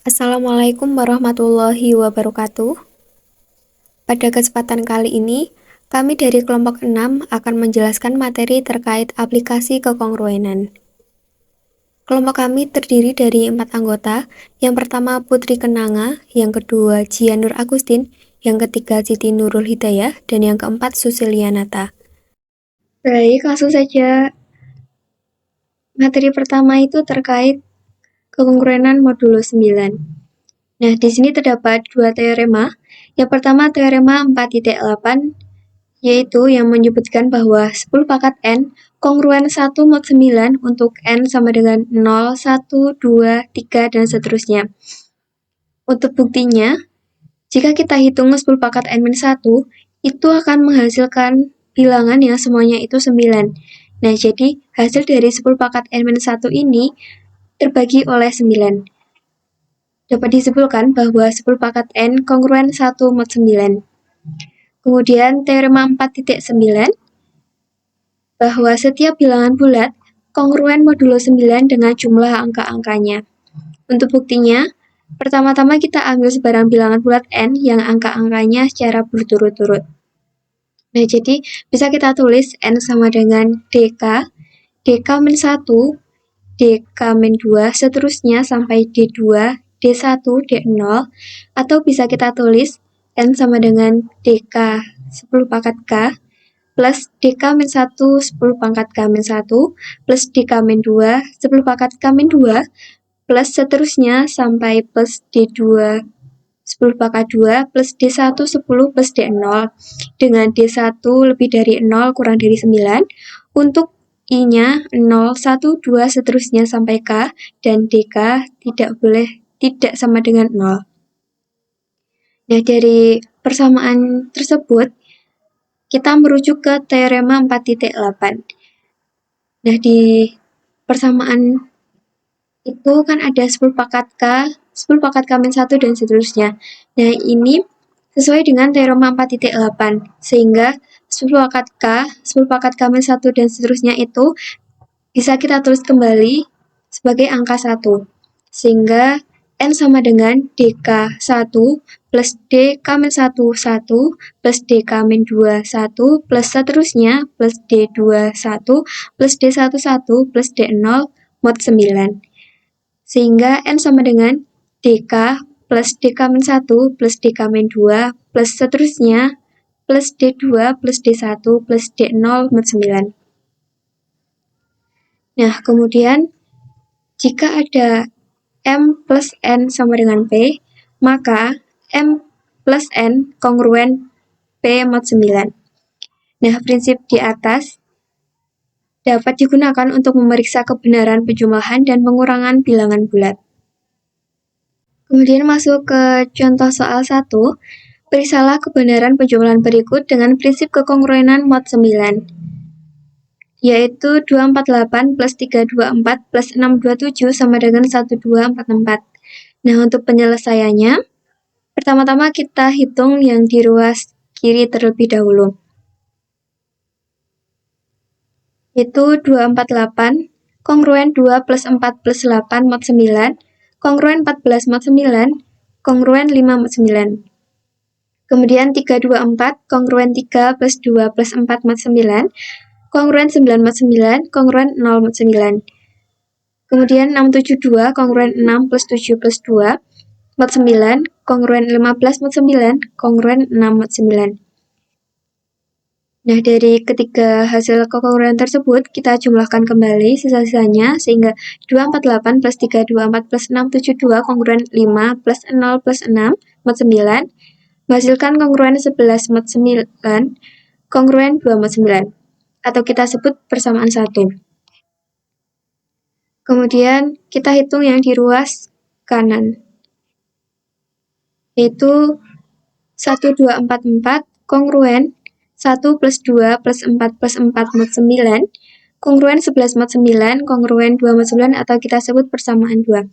Assalamualaikum warahmatullahi wabarakatuh. Pada kesempatan kali ini, kami dari kelompok 6 akan menjelaskan materi terkait aplikasi kekongruenan. Kelompok kami terdiri dari 4 anggota. Yang pertama Putri Kenanga, yang kedua Jian Nur Agustin, yang ketiga Siti Nurul Hidayah, dan yang keempat Susilianata. Baik, langsung saja. Materi pertama itu terkait kekongruenan modulo 9. Nah, di sini terdapat dua teorema. Yang pertama teorema 4.8, yaitu yang menyebutkan bahwa 10 pangkat N kongruen 1 mod 9 untuk N sama dengan 0, 1, 2, 3, dan seterusnya. Untuk buktinya, jika kita hitung 10 pangkat N-1, itu akan menghasilkan bilangan yang semuanya itu 9. Nah, jadi hasil dari 10 pangkat N-1 ini terbagi oleh 9. Dapat disimpulkan bahwa 10 pangkat N kongruen 1 mod 9. Kemudian teorema 4.9, bahwa setiap bilangan bulat kongruen modulo 9 dengan jumlah angka-angkanya. Untuk buktinya, pertama-tama kita ambil sebarang bilangan bulat N yang angka-angkanya secara berturut-turut. Nah, jadi bisa kita tulis N sama dengan DK, DK-1, DK-2, seterusnya sampai D2, D1, D0, atau bisa kita tulis N sama dengan DK 10 pangkat K plus DK-1 10 pangkat K-1 plus DK-2 10 pangkat K-2 plus seterusnya sampai plus D2 10 pangkat 2 plus D1 10 plus D0 dengan D1 lebih dari 0 kurang dari 9 untuk I-nya 0, 1, 2, seterusnya sampai K, dan DK tidak sama dengan 0. Nah, dari persamaan tersebut, kita merujuk ke teorema 4.8. Nah, di persamaan itu kan ada 10 pangkat K, 10 pangkat K-1, dan seterusnya. Nah, ini sesuai dengan teorema 4.8, sehingga 10 pangkat K, 10 pangkat K-1, dan seterusnya itu bisa kita tulis kembali sebagai angka 1. Sehingga N sama dengan DK1 plus DK-1 1 plus DK-2 1 plus seterusnya plus D2 1 plus D1 1 plus D0 mod 9. Sehingga N sama dengan DK plus DK-1 plus DK-2 plus seterusnya plus D2 plus D1 plus D0 mod 9. Nah, kemudian jika ada M plus N sama dengan P, maka M plus N kongruen P mod 9. Nah, prinsip di atas dapat digunakan untuk memeriksa kebenaran penjumlahan dan pengurangan bilangan bulat. Kemudian masuk ke contoh soal 1, periksalah kebenaran penjumlahan berikut dengan prinsip kekongruenan mod 9. Yaitu 248 plus 324 plus 627 sama dengan 1244. Nah, untuk penyelesaiannya, pertama-tama kita hitung yang di ruas kiri terlebih dahulu. Itu 248, kongruen 2 plus 4 plus 8 mod 9, kongruen 14 mod 9, kongruen 5 mod 9. Kemudian 324, kongruen 3 plus 2 plus 4 mod 9, kongruen 9 mod 9, kongruen 0 mod 9. Kemudian 672, kongruen 6 plus 7 plus 2, mod 9, kongruen 15 mod 9, kongruen 6 mod 9. Nah, dari ketiga hasil kekongruenan tersebut, kita jumlahkan kembali sisa-sisanya, sehingga 248 plus 324 plus 672 kongruen 5 plus 0 plus 6 mod 9, menghasilkan kongruen 11 mod 9, kongruen 2 mod 9, atau kita sebut persamaan 1. Kemudian kita hitung yang di ruas kanan, yaitu 1244 kongruen 1 plus 2 plus 4 plus 4 mod 9, kongruen 11 mod 9, kongruen 2 mod 9, atau kita sebut persamaan 2.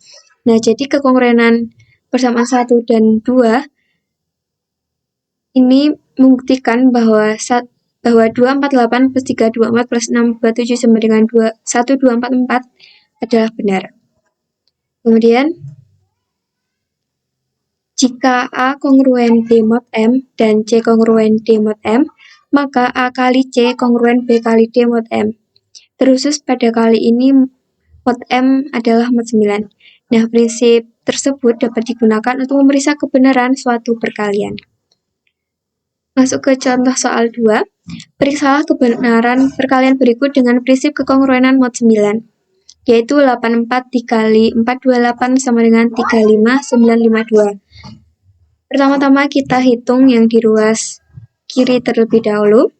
Nah, jadi kekongruenan persamaan 1 dan 2 ini membuktikan bahwa 248 plus 324 plus 627 sama dengan 1244 adalah benar. Kemudian Jika A kongruen B mod M dan C kongruen D mod M, maka A kali C kongruen B kali D mod M. Terkhusus pada kali ini mod M adalah mod 9. Nah, prinsip tersebut dapat digunakan untuk memeriksa kebenaran suatu perkalian. Masuk ke contoh soal 2. Periksalah kebenaran perkalian berikut dengan prinsip kekongruenan mod 9, yaitu 84 dikali 428 sama dengan 35952. Pertama-tama kita hitung yang di ruas kiri terlebih dahulu.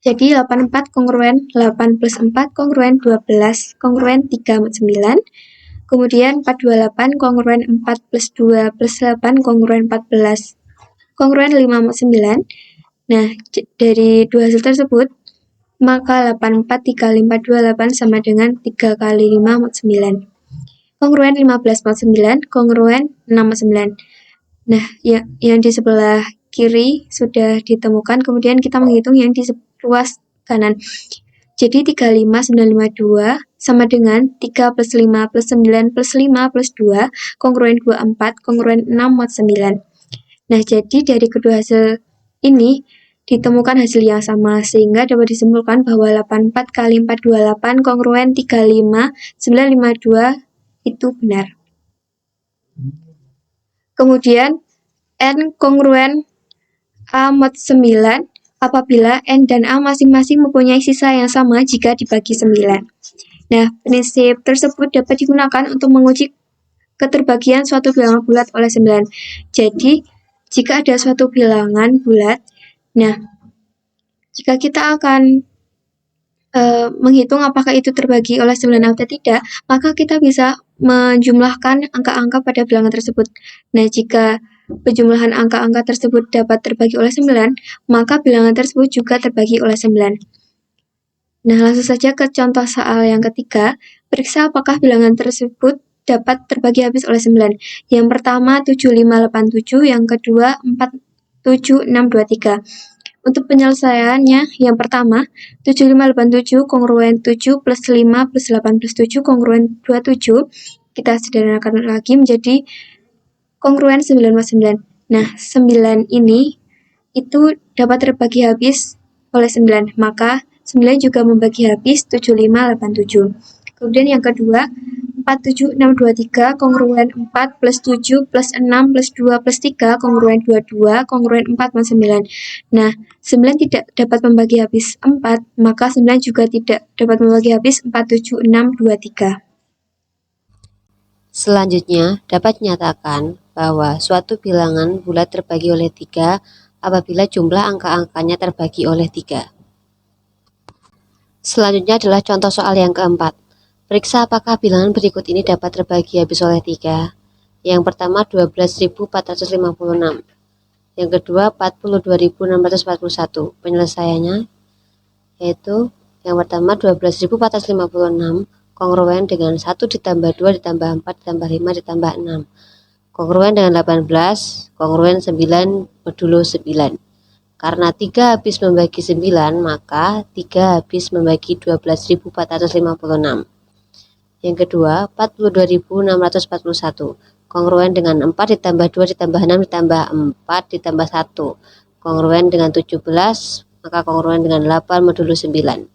Jadi 84 kongruen 8 plus 4 kongruen 12 kongruen 3 mod 9. Kemudian 428 kongruen 4 plus 2 plus 8 kongruen 14 kongruen 5 mod 9. Nah, dari dua hasil tersebut, maka 84 dikali 428 sama dengan 3 kali 5 mod 9. Kongruen 15 mod 9, kongruen 6 mod 9. Nah, yang di sebelah kiri sudah ditemukan, kemudian kita menghitung yang di ruas kanan. Jadi 35952 sama dengan 3 plus 5 plus 9 plus 5 plus 2, kongruen 24, kongruen 6 mod 9. Nah, jadi dari kedua hasil ini ditemukan hasil yang sama, sehingga dapat disimpulkan bahwa 84 kali 428 kongruen 35952 itu benar. Kemudian N kongruen A mod 9 apabila N dan A masing-masing mempunyai sisa yang sama jika dibagi 9. Nah, prinsip tersebut dapat digunakan untuk menguji keterbagian suatu bilangan bulat oleh 9. Jadi, jika ada suatu bilangan bulat, nah, jika kita akan menghitung apakah itu terbagi oleh 9 atau tidak, maka kita bisa menjumlahkan angka-angka pada bilangan tersebut. Nah, jika penjumlahan angka-angka tersebut dapat terbagi oleh 9, maka bilangan tersebut juga terbagi oleh 9. Nah, langsung saja ke contoh soal yang ketiga. Periksa apakah bilangan tersebut dapat terbagi habis oleh 9. Yang pertama 7587, yang kedua 47623. Untuk penyelesaiannya, yang pertama 7587 kongruen 7 plus 5 plus 8 plus 7 kongruen 27. Kita sederhanakan lagi menjadi kongruen 9 plus 9. Nah, 9 ini itu dapat terbagi habis oleh 9, maka 9 juga membagi habis 7587. Kemudian yang kedua 47623 kongruen 4 plus 7 plus 6 plus 2 plus 3 kongruen 22 kongruen 4 plus 9. Nah, 9 tidak dapat membagi habis 4, maka 9 juga tidak dapat membagi habis 47623. Selanjutnya, dapat dinyatakan bahwa suatu bilangan bulat terbagi oleh 3 apabila jumlah angka-angkanya terbagi oleh 3. Selanjutnya adalah contoh soal yang keempat. Periksa apakah bilangan berikut ini dapat terbagi habis oleh 3. Yang pertama 12.456. Yang kedua 42.641. Penyelesaiannya yaitu yang pertama 12.456 kongruen dengan 1 ditambah 2 ditambah 4 ditambah 5 ditambah 6. Kongruen dengan 18, kongruen 9 modulo 9. Karena 3 habis membagi 9, maka 3 habis membagi 12.456. Yang kedua, 42.641. Kongruen dengan 4 ditambah 2 ditambah 6 ditambah 4 ditambah 1. Kongruen dengan 17, maka kongruen dengan 8 modulo 9.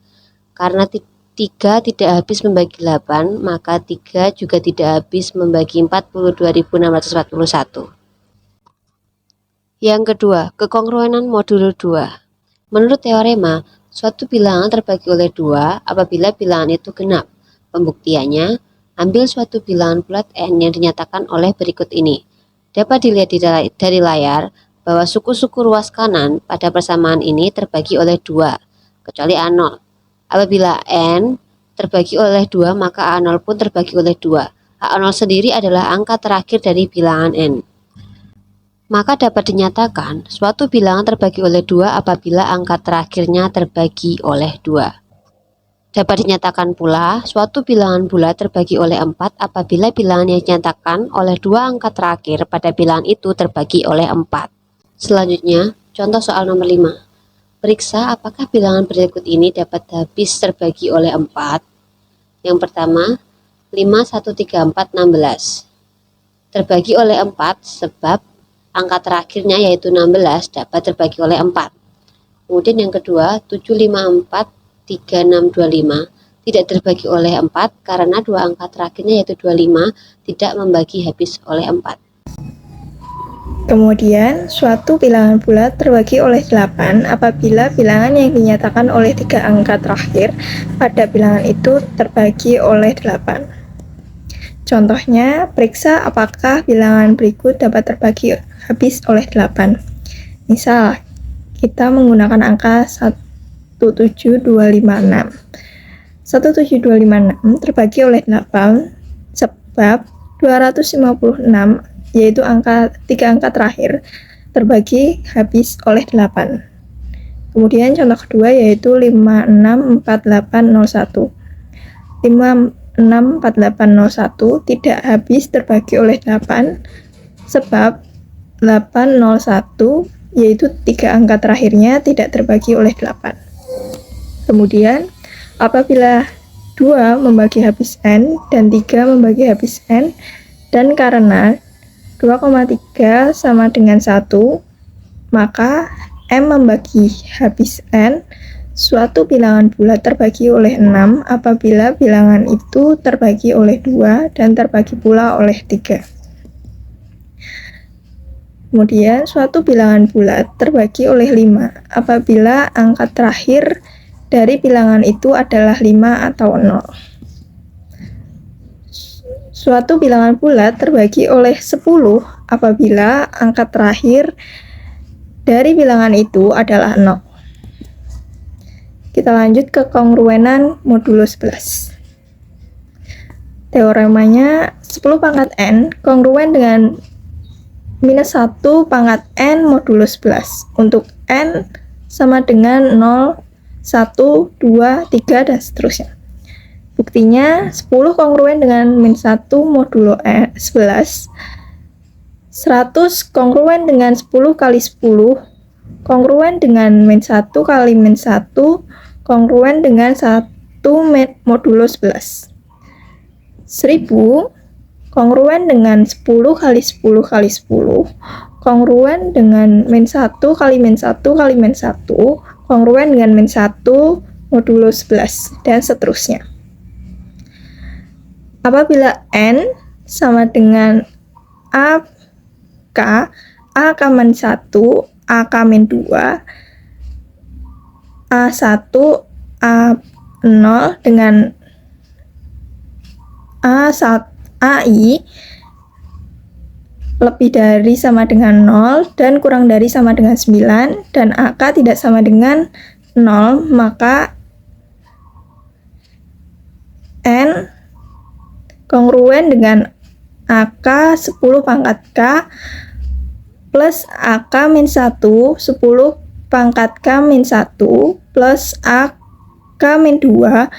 Karena 3 tidak habis membagi 8, maka 3 juga tidak habis membagi 42.641. Yang kedua, kekongruenan modulo 2. Menurut teorema, suatu bilangan terbagi oleh 2 apabila bilangan itu genap. Pembuktiannya, ambil suatu bilangan bulat N yang dinyatakan oleh berikut ini. Dapat dilihat dari layar bahwa suku-suku ruas kanan pada persamaan ini terbagi oleh 2, kecuali A0. Apabila N terbagi oleh 2, maka A0 pun terbagi oleh 2. A0 sendiri adalah angka terakhir dari bilangan N. Maka dapat dinyatakan suatu bilangan terbagi oleh 2 apabila angka terakhirnya terbagi oleh 2. Dapat dinyatakan pula suatu bilangan bulat terbagi oleh 4 apabila bilangan yang dinyatakan oleh 2 angka terakhir pada bilangan itu terbagi oleh 4. Selanjutnya, contoh soal nomor 5. Periksa apakah bilangan berikut ini dapat habis terbagi oleh 4. Yang pertama, 5, 1, 3, 4, 16. terbagi oleh 4 sebab angka terakhirnya yaitu 16 dapat terbagi oleh 4. Kemudian yang kedua, 7543625 tidak terbagi oleh 4 karena dua angka terakhirnya yaitu 25 tidak membagi habis oleh 4. Kemudian, suatu bilangan bulat terbagi oleh 8 apabila bilangan yang dinyatakan oleh 3 angka terakhir pada bilangan itu terbagi oleh 8. Contohnya, periksa apakah bilangan berikut dapat terbagi habis oleh 8. Misal, kita menggunakan angka 17256. 17256 terbagi oleh 8 sebab 256 yaitu tiga angka terakhir terbagi habis oleh 8. Kemudian contoh kedua yaitu 564801. 564801 tidak habis terbagi oleh 8 sebab 801 yaitu tiga angka terakhirnya tidak terbagi oleh 8. Kemudian apabila 2 membagi habis n dan 3 membagi habis n dan karena 2,3 sama dengan 1, maka M membagi habis N, suatu bilangan bulat terbagi oleh 6 apabila bilangan itu terbagi oleh 2 dan terbagi pula oleh 3. Kemudian, suatu bilangan bulat terbagi oleh 5 apabila angka terakhir dari bilangan itu adalah 5 atau 0. Suatu bilangan bulat terbagi oleh 10 apabila angka terakhir dari bilangan itu adalah 0. Kita lanjut ke kongruenan modulo 11. Teoremanya 10 pangkat n kongruen dengan minus 1 pangkat n modulo 11 untuk n sama dengan 0, 1, 2, 3, dan seterusnya. Buktinya 10 kongruen dengan min 1 modulo 11, 100 kongruen dengan 10 kali 10, kongruen dengan min 1 kali min 1, kongruen dengan 1 modulo 11. 1000 kongruen dengan 10 kali 10 kali 10, kongruen dengan min 1 kali min 1 kali min 1, kongruen dengan min 1 modulo 11, dan seterusnya. Apabila n sama dengan AK, AK min 1, AK min 2, A1, A0 dengan A1, AI lebih dari sama dengan 0 dan kurang dari sama dengan 9 dan AK tidak sama dengan 0, maka n kongruen dengan AK 10 pangkat K plus AK min 1 10 pangkat K min 1 plus AK min 2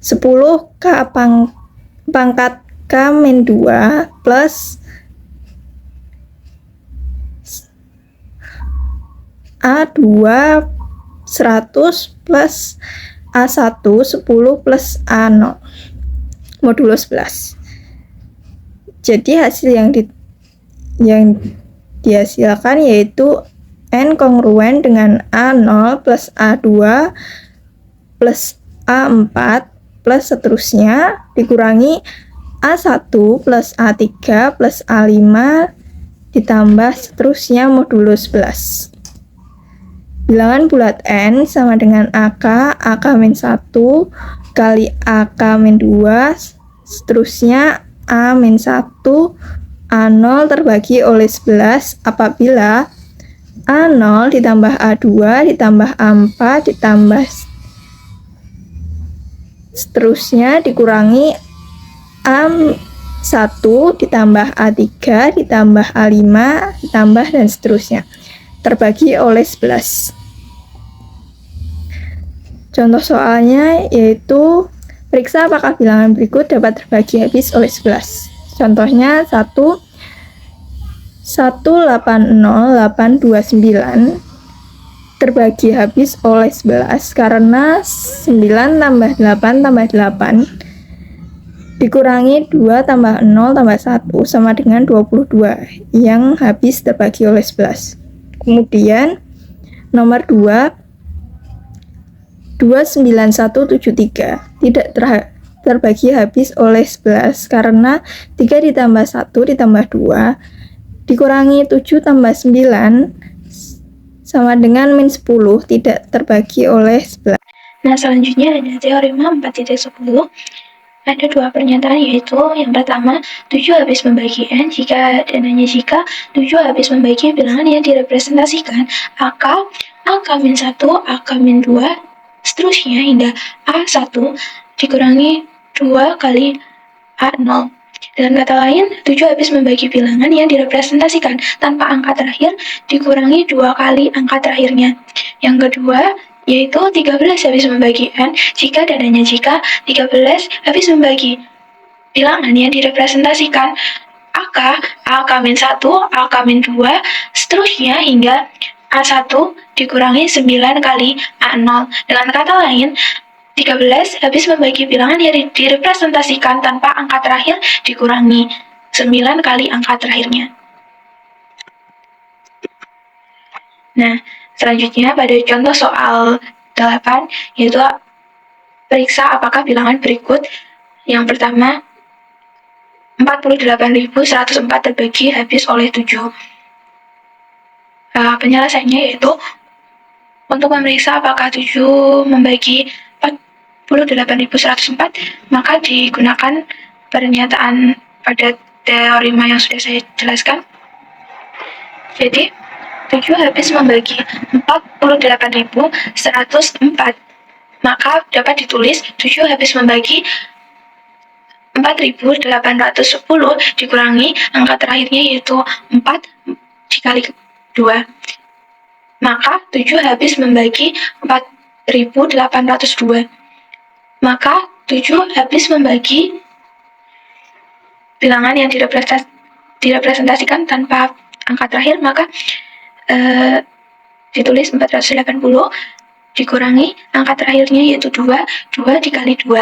10 K pangkat K min 2 plus A2 100 plus A1 10 plus A0 modulo 11. Jadi hasil yang dihasilkan yaitu n kongruen dengan A0 plus A2 plus A4 plus seterusnya dikurangi A1 plus A3 plus A5 ditambah seterusnya modulo 11. Bilangan bulat n sama dengan AK, AK min 1 kali AK min 2, seterusnya A min 1, A0 terbagi oleh 11 apabila A0 ditambah A2 ditambah A4 ditambah seterusnya dikurangi A1 ditambah A3 ditambah A5 ditambah dan seterusnya terbagi oleh 11. Contoh soalnya yaitu periksa apakah bilangan berikut dapat terbagi habis oleh 11. Contohnya 1 180829 terbagi habis oleh 11 karena 9 tambah 8 tambah 8 dikurangi 2 tambah 0 tambah 1 sama dengan 22 yang habis terbagi oleh 11. Kemudian nomor 2, 29173 tidak terbagi habis oleh 11 karena 3 ditambah 1 ditambah 2 dikurangi 7 tambah 9 sama dengan min 10 tidak terbagi oleh 11. Nah, selanjutnya ada teorema 4.10. Ada dua pernyataan, yaitu yang pertama, 7 habis membagi N jika dan hanya jika 7 habis membagi bilangan yang direpresentasikan AK-1, AK-2, seterusnya hingga A1 dikurangi 2 kali A0. Dengan kata lain, 7 habis membagi bilangan yang direpresentasikan tanpa angka terakhir dikurangi 2 kali angka terakhirnya. Yang kedua, yaitu 13 habis membagi N jika dan hanya jika 13 habis membagi bilangan yang direpresentasikan AK-1, AK-2, seterusnya hingga A1 dikurangi 9 kali A0. Dengan kata lain, 13 habis membagi bilangan yang direpresentasikan tanpa angka terakhir dikurangi 9 kali angka terakhirnya. Nah, selanjutnya pada contoh soal 8, yaitu periksa apakah bilangan berikut. Yang pertama, 48.104 terbagi habis oleh 7. Penyelesaiannya yaitu untuk memeriksa apakah 7 membagi 48.104, maka digunakan pernyataan pada teorema yang sudah saya jelaskan. Jadi, 7 habis membagi 48.104, maka dapat ditulis 7 habis membagi 4.810 dikurangi angka terakhirnya yaitu 4 dikali 2. Maka 7 habis membagi 4.802. Maka 7 habis membagi bilangan yang direpresentasikan tanpa angka terakhir, maka ditulis 480 dikurangi angka terakhirnya yaitu 2 dikali 2.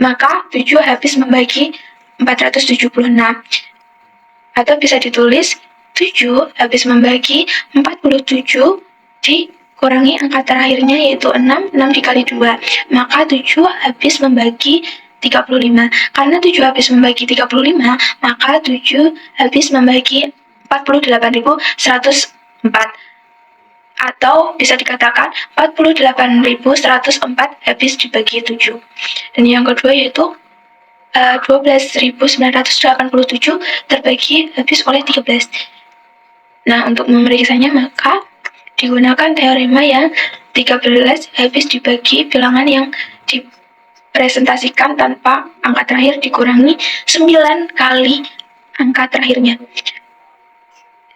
Maka 7 habis membagi 476. Atau bisa ditulis 7 habis membagi 47 dikurangi angka terakhirnya yaitu 6 dikali 2. Maka 7 habis membagi 35. Karena 7 habis membagi 35, maka 7 habis membagi 48.104. Atau bisa dikatakan 48.104 habis dibagi 7. Dan yang kedua yaitu 12.987 terbagi habis oleh 13. Nah, untuk memeriksanya maka digunakan teorema yang 13 habis dibagi bilangan yang dipresentasikan tanpa angka terakhir dikurangi 9 kali angka terakhirnya.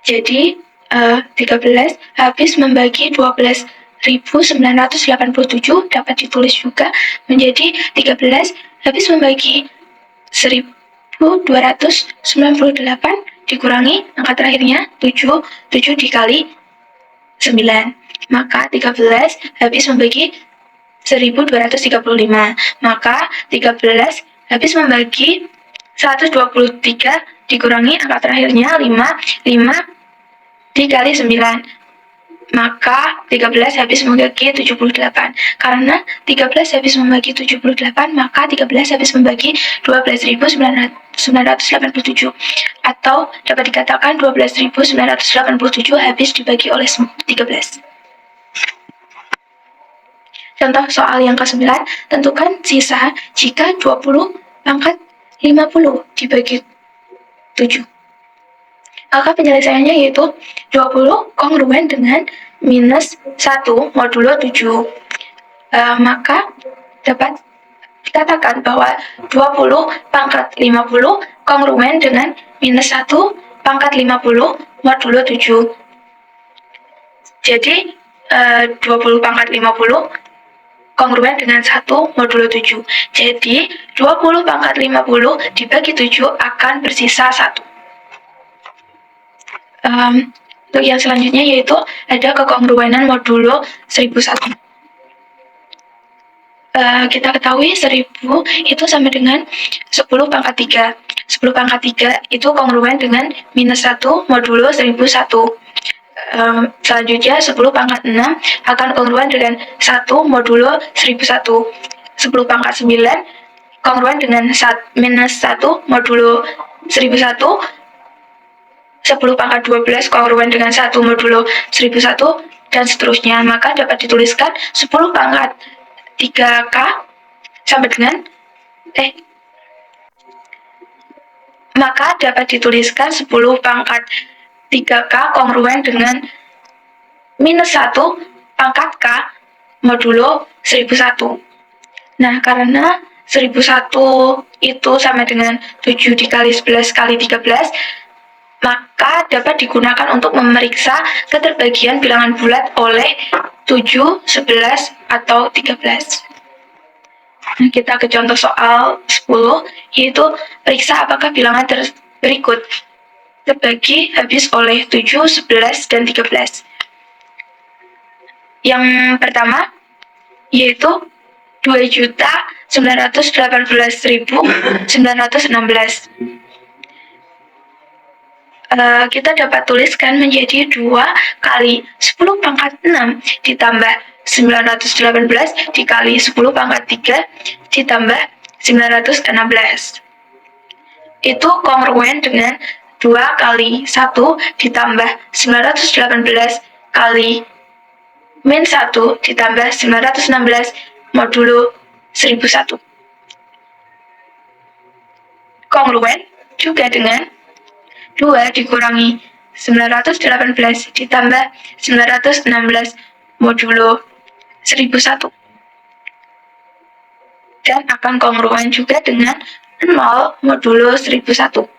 Jadi 13 habis membagi 12.987 dapat ditulis juga menjadi 13 habis membagi 1.298 dikurangi angka terakhirnya 7 dikali 9. Maka 13 habis membagi 1.235. Maka 13 habis membagi 123 dikurangi angka terakhirnya 5 dikali 9. Maka 13 habis membagi 78. Karena 13 habis membagi 78, maka 13 habis membagi 12.987. Atau dapat dikatakan 12.987 habis dibagi oleh 13. Contoh soal yang ke-9, tentukan sisa jika 20 pangkat 50 dibagi 7. Maka penyelesaiannya yaitu 20 kongruen dengan minus 1 modulo 7. Maka dapat dikatakan bahwa 20 pangkat 50 kongruen dengan minus 1 pangkat 50 modulo 7. Jadi 20 pangkat 50 kongruen dengan 1 modulo 7. Jadi 20 pangkat 50 dibagi 7 akan bersisa 1. Untuk yang selanjutnya yaitu ada kekongruenan modulo 1001. Kita ketahui 1000 itu sama dengan 10 pangkat 3. 10 pangkat 3 itu kongruen dengan minus 1 modulo 1001. Selanjutnya 10 pangkat 6 akan kongruen dengan 1 modulo 1001. 10 pangkat 9 kongruen dengan minus 1 modulo 1001. 10 pangkat 12 kongruen dengan 1 modulo 1001 dan seterusnya. Maka dapat dituliskan 10 pangkat 3K sama dengan maka dapat dituliskan 10 pangkat 3K kongruen dengan minus 1 pangkat K modulo 1001. Nah, karena 1001 itu sama dengan 7 dikali 11 kali 13, maka dapat digunakan untuk memeriksa keterbagian bilangan bulat oleh 7, 11, atau 13. Nah, kita ke contoh soal 10, yaitu periksa apakah bilangan berikut terbagi habis oleh 7, 11, dan 13. Yang pertama, yaitu 2.918.916. Kita dapat tuliskan menjadi 2 kali 10 pangkat 6 ditambah 918 dikali 10 pangkat 3 ditambah 916. Itu kongruen dengan 2 kali 1 ditambah 918 kali min 1 ditambah 916 modulo 1001. Kongruen juga dengan 2 dikurangi 918 ditambah 916 modulo 1001. Dan akan kongruen juga dengan 0 modulo 1001.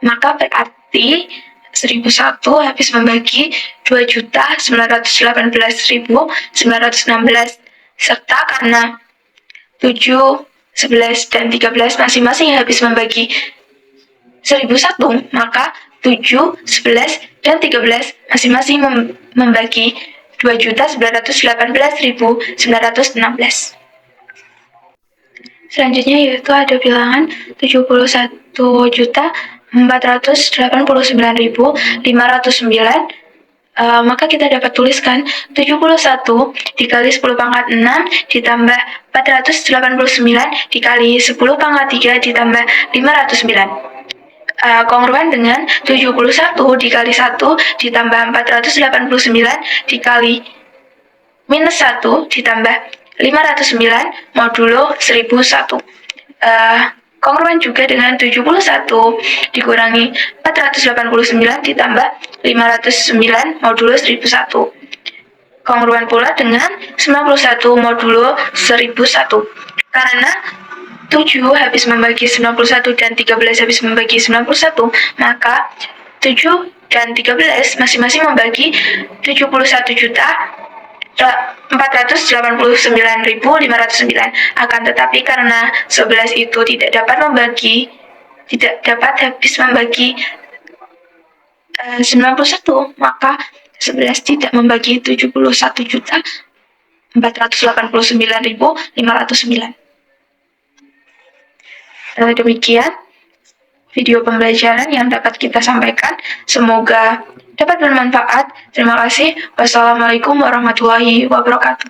Maka berarti 1001 habis membagi 2.918.916 serta karena 7, 11, dan 13 masing-masing habis membagi 1001, maka 7, 11, dan 13 masing-masing membagi 2.918.916. Selanjutnya yaitu ada bilangan 71.489.509. Maka kita dapat tuliskan 71 dikali 10 pangkat 6 ditambah 489 dikali 10 pangkat 3 ditambah 509. Kongruen dengan 71 dikali 1 ditambah 489 dikali minus 1 ditambah 509 modulo 1001. Kongruen juga dengan 71 dikurangi 489 ditambah 509 modulo 1001. Kongruen pula dengan 91 modulo 1001. Karena 7 habis membagi 91 dan 13 habis membagi 91, maka 7 dan 13 masing-masing membagi 71.489.509. Akan tetapi karena 11 itu tidak dapat habis membagi 91, maka 11 tidak membagi 71.489.509. Demikian video pembelajaran yang dapat kita sampaikan. Semoga dapat bermanfaat. Terima kasih. Wassalamualaikum warahmatullahi wabarakatuh.